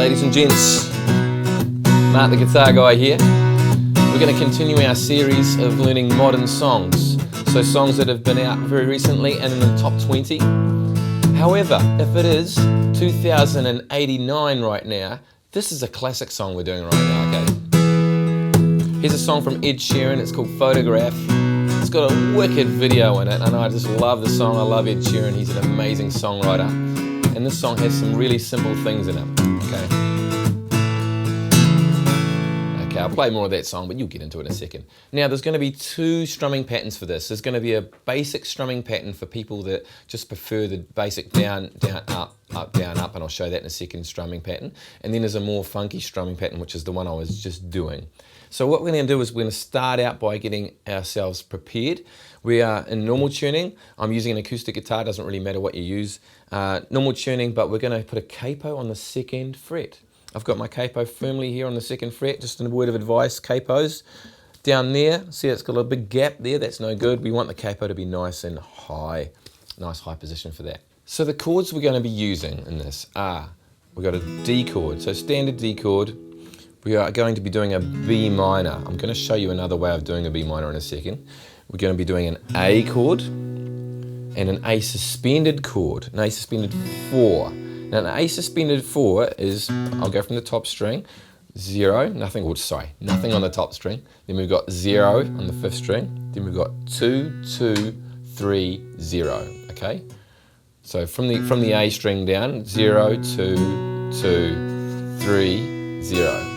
ladies and gents. Mark the Guitar Guy here. We're going to continue our series of learning modern songs. So songs that have been out very recently and in the top 20. However, if it is 2089 right now, this is a classic song we're doing right now, okay? Here's a song from Ed Sheeran, it's called Photograph. It's got a wicked video in it, and I just love the song. I love Ed Sheeran, he's an amazing songwriter. And this song has some really simple things in it, okay? Okay, I'll play more of that song, but you'll get into it in a second. Now, there's going to be two strumming patterns for this. There's going to be a basic strumming pattern for people that just prefer the basic down, down, up, down, up, and I'll show that in a second, strumming pattern. And then there's a more funky strumming pattern, which is the one I was just doing. So what we're going to do is we're going to start out by getting ourselves prepared. We are in normal tuning. I'm using an acoustic guitar, doesn't really matter what you use. Normal tuning, but we're going to put a capo on the 2nd fret. I've got my capo firmly here on the 2nd fret, just a word of advice, capos. Down there, see it's got a big gap there, that's no good. We want the capo to be nice and high, nice high position for that. So the chords we're going to be using in this are, we've got a D chord, so standard D chord. We are going to be doing a B minor. I'm going to show you another way of doing a B minor in a second. We're going to be doing an A chord and an A suspended chord, an A suspended 4. Now an A suspended 4 is, I'll go from the top string, 0, nothing on the top string. Then we've got 0 on the 5th string. Then we've got 2, 2, 3, 0, okay? So from the A string down, 0, 2, 2, 3, 0.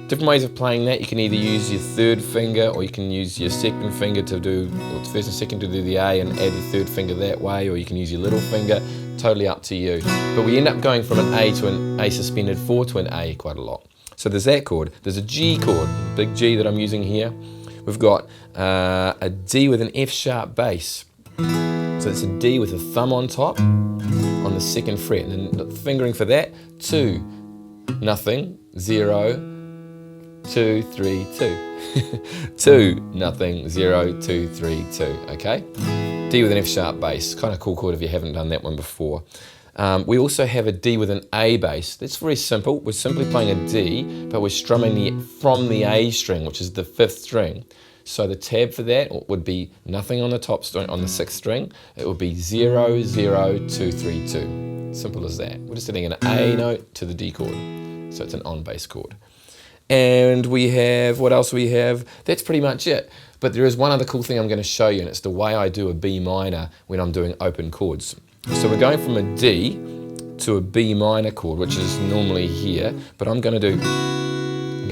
Different ways of playing that. You can either use your 3rd finger or you can use your 2nd finger to do, or 1st and 2nd to do the A and add your 3rd finger that way, or you can use your little finger, totally up to you. But we end up going from an A to an A suspended 4 to an A quite a lot. So there's that chord. There's a G chord, big G that I'm using here. We've got a D with an F sharp bass. So it's a D with a thumb on top on the 2nd fret. And then the fingering for that, 2, nothing, 0, 2, 3, 2. 2, nothing, 0, 2, 3, 2, okay? D with an F sharp bass, kind of cool chord if you haven't done that one before. We also have a D with an A bass. That's very simple. We're simply playing a D, but we're strumming from the A string, which is the 5th string. So the tab for that would be nothing on the top string, on the 6th string. It would be 0, 0, 2, 3, 2. Simple as that. We're just adding an A note to the D chord. So it's an on bass chord. And we have, what else we have? That's pretty much it. But there is one other cool thing I'm going to show you, and it's the way I do a B minor when I'm doing open chords. So we're going from a D to a B minor chord, which is normally here, but I'm going to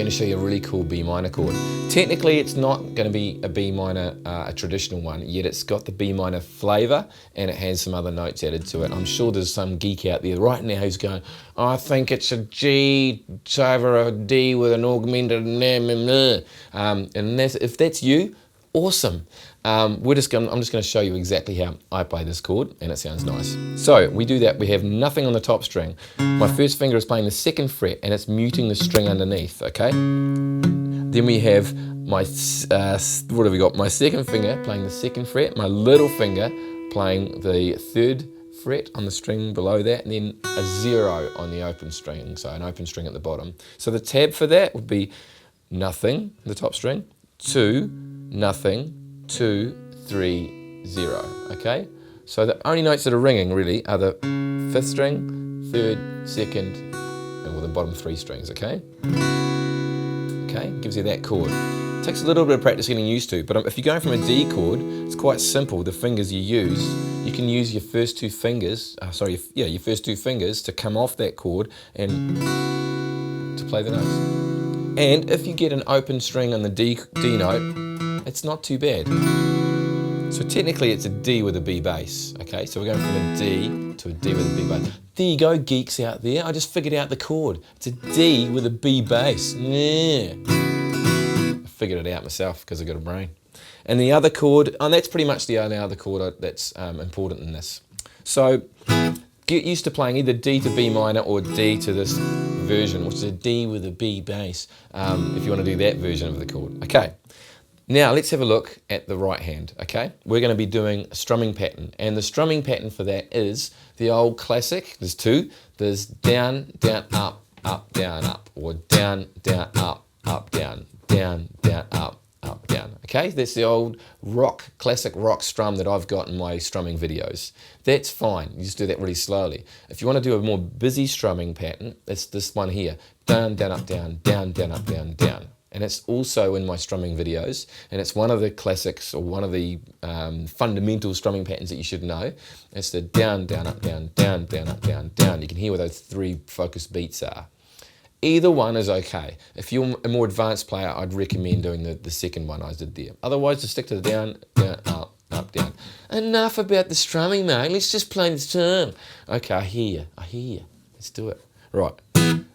show you a really cool B minor chord. Technically, it's not going to be a B minor, a traditional one, yet it's got the B minor flavour and it has some other notes added to it. I'm sure there's some geek out there right now who's going, oh, I think it's a G over a D with an augmented and if that's you, awesome. I'm just going to show you exactly how I play this chord, and it sounds nice. So we do that. We have nothing on the top string. My 1st finger is playing the 2nd fret, and it's muting the string underneath. Okay. Then we have my what have we got? My 2nd finger playing the 2nd fret. My little finger playing the 3rd fret on the string below that, and then a 0 on the open string. So an open string at the bottom. So the tab for that would be nothing, the top string, 2, nothing, 2, 3, 0, okay? So the only notes that are ringing really are the 5th string, 3rd, 2nd, and well, the bottom 3 strings, okay? Okay, gives you that chord. Takes a little bit of practice getting used to, but if you're going from a D chord, it's quite simple. The fingers you use, you can use your first 2 fingers, your first 2 fingers to come off that chord and to play the notes. And if you get an open string on the D note, it's not too bad. So technically it's a D with a B bass, okay? So we're going from a D to a D with a B bass. There you go, geeks out there. I just figured out the chord. It's a D with a B bass. Yeah. I figured it out myself because I've got a brain. And the other chord, and that's pretty much the only other chord that's important in this. So get used to playing either D to B minor or D to this version, which is a D with a B bass, if you want to do that version of the chord. Okay. Now let's have a look at the right hand, okay? We're going to be doing a strumming pattern, and the strumming pattern for that is the old classic. There's 2. There's down, down, up, up, down, up, or down, down, up, down, down, down, up, down. Okay, that's the old classic rock strum that I've got in my strumming videos. That's fine, you just do that really slowly. If you want to do a more busy strumming pattern, it's this one here. Down, down, up, down, down, down, up, down, down. And it's also in my strumming videos, and it's one of the classics, or one of the fundamental strumming patterns that you should know. It's the down, down, up, down, down, down, up, down, down. You can hear where those 3 focused beats are. Either one is okay. If you're a more advanced player, I'd recommend doing the second one I did there. Otherwise, just stick to the down, down, up, down. Enough about the strumming, mate. Let's just play the song. Okay, I hear you. Let's do it. Right.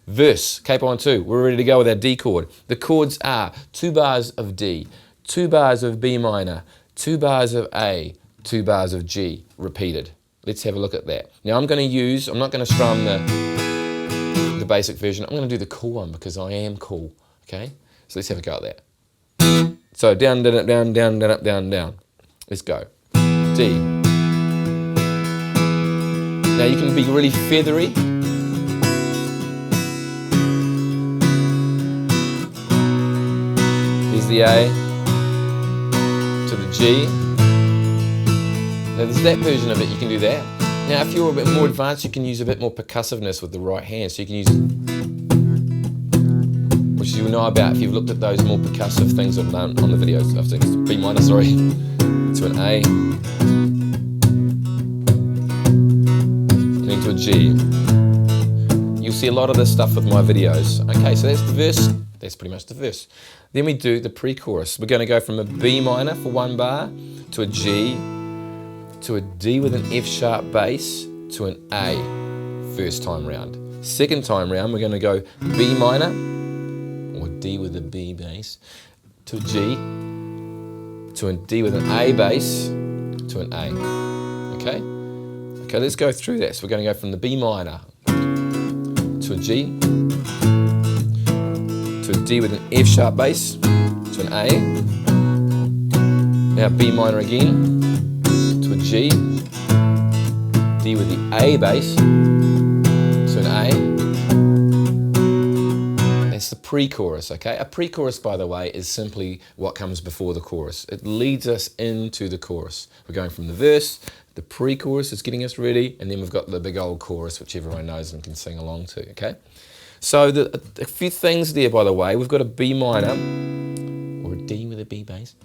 Verse, capo on 2. We're ready to go with our D chord. The chords are 2 bars of D, 2 bars of B minor, 2 bars of A, 2 bars of G, repeated. Let's have a look at that. Now I'm not going to strum the basic version. I'm going to do the cool one because I am cool, okay? So let's have a go at that. So down, down, up, down, down, down, up, down, down. Let's go. D. Now you can be really feathery. Here's the A to the G. Now there's that version of it, you can do that. Now if you're a bit more advanced, you can use a bit more percussiveness with the right hand. So you can use, which you'll know about if you've looked at those more percussive things on the videos. I've said B minor, sorry, to an A, and then to a G. You'll see a lot of this stuff with my videos. Okay, so that's the verse. That's pretty much the verse. Then we do the pre-chorus. We're going to go from a B minor for 1 bar to a G, to a D with an F sharp bass, to an A, first time round. Second time round, we're going to go B minor, or D with a B bass, to a G, to a D with an A bass, to an A. Okay? Okay, let's go through that. So we're going to go from the B minor to a G, to a D with an F sharp bass, to an A. Now B minor again, to a G, D with the A bass, to an A. That's the pre-chorus, okay? A pre-chorus, by the way, is simply what comes before the chorus. It leads us into the chorus. We're going from the verse, the pre-chorus is getting us ready, and then we've got the big old chorus, which everyone knows and can sing along to, okay? So a few things there, by the way. We've got a B minor, or a D with a B bass,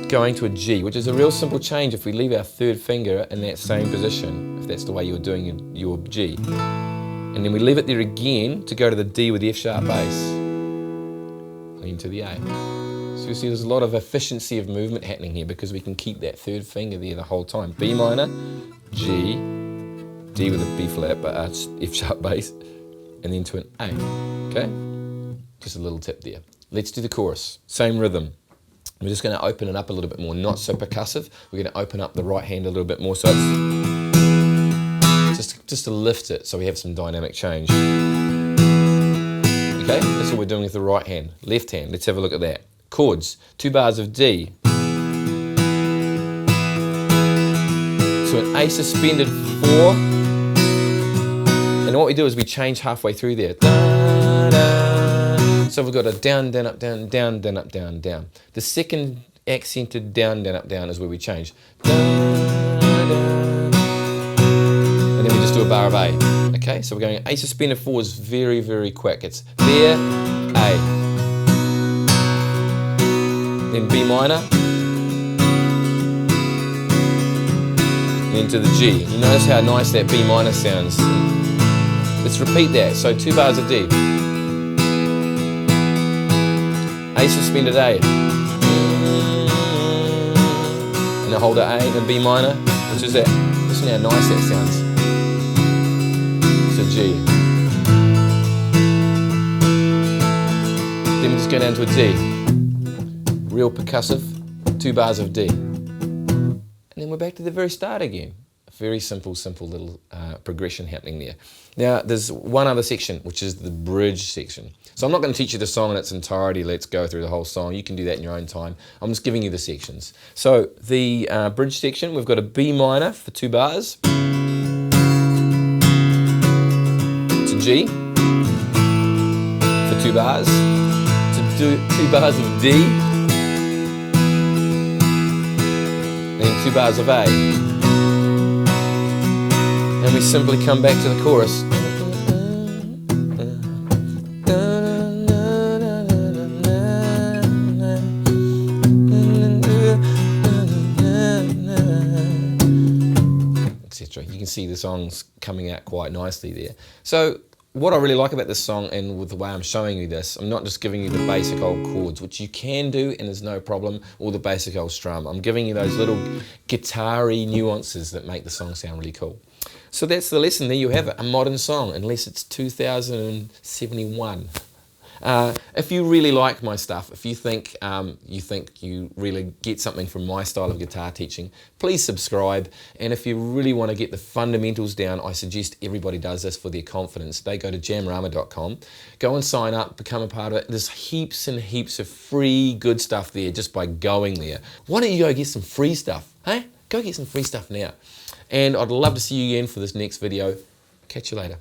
going to a G, which is a real simple change if we leave our third finger in that same position, if that's the way you're doing your G. And then we leave it there again to go to the D with the F sharp bass, and then to the A. So you see there's a lot of efficiency of movement happening here because we can keep that third finger there the whole time. B minor, G, D with a B flat, F sharp bass, and then to an A, okay? Just a little tip there. Let's do the chorus, same rhythm. We're just going to open it up a little bit more, not so percussive. We're going to open up the right hand a little bit more, so it's just to lift it so we have some dynamic change. Okay, that's what we're doing with the right hand. Left hand, let's have a look at that. Chords, 2 bars of D, to an A suspended 4, and what we do is we change halfway through there. Da, da. So we've got a down, down, up, down, down, down, up, down, down. The second accented down, down, up, down is where we change. Da, da. And then we just do a bar of A. Okay, so we're going A suspended 4 is very, very quick. It's there, A. Then B minor, then to the G. You notice how nice that B minor sounds. Let's repeat that. So 2 bars of D. A suspended A. And I hold an A and B minor, which is that. Listen how nice that sounds. It's a G. Then we just go down to a D. Real percussive, 2 bars of D. And then we're back to the very start again. A very simple little progression happening there. Now, there's one other section, which is the bridge section. So I'm not going to teach you the song in its entirety. Let's go through the whole song. You can do that in your own time. I'm just giving you the sections. So the bridge section, we've got a B minor for 2 bars. To G. 2 bars, to do 2 bars of D, and 2 bars of A. And we simply come back to the chorus. Etc. You can see the song's coming out quite nicely there. So what I really like about this song, and with the way I'm showing you this, I'm not just giving you the basic old chords, which you can do and there's no problem, or the basic old strum. I'm giving you those little guitar-y nuances that make the song sound really cool. So that's the lesson. There you have it, a modern song, unless it's 2071. If you really like my stuff, if you think you really get something from my style of guitar teaching, please subscribe. And if you really want to get the fundamentals down, I suggest everybody does this for their confidence. They go to jamrama.com, go and sign up, become a part of it. There's heaps and heaps of free good stuff there just by going there. Why don't you go get some free stuff? Hey, go get some free stuff now. And I'd love to see you again for this next video. Catch you later.